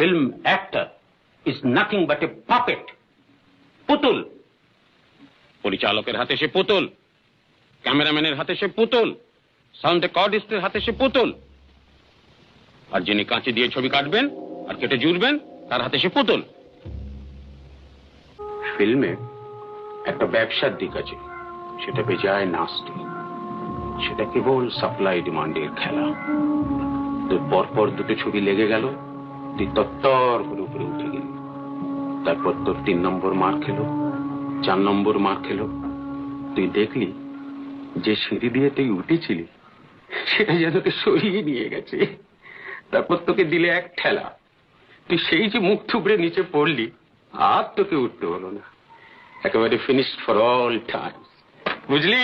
film actor is nothing but a puppet. পুতুল। পরিচালকের হাতে সে পুতুল, ক্যামেরাম্যানের হাতে সে পুতুল, সাউন্ড রেকর্ডিস্টের হাতে সে পুতুল, আর যিনি কাঁচি দিয়ে ছবি কাটবেন আর কেটে জুড়বেন তার হাতে সে পুতুল। ফিল্মে একটা ব্যবসার দিক আছে, সেটা বেজায় নাস্তি। সেটা কেবল সাপ্লাই ডিমান্ডের খেলা। তোর পরপর দুটো ছবি লেগে গেল, তুই তত্তর করে উপরে উঠে গেলি। তারপর তোর 3 নম্বর মার খেলো, 4 নম্বর মার খেলো। তুই দেখলি যে সিঁড়ি দিয়ে তুই উঠেছিলি সেটা যেন তোকে সরিয়ে নিয়ে গেছে। তারপর তোকে দিলে এক ঠেলা, তুই সেই যে মুখ থুবড়ে নিচে পড়লি, আর তোকে উঠতে হলো না। একেবারে ফিনিশড ফর অল টাইম, বুঝলি?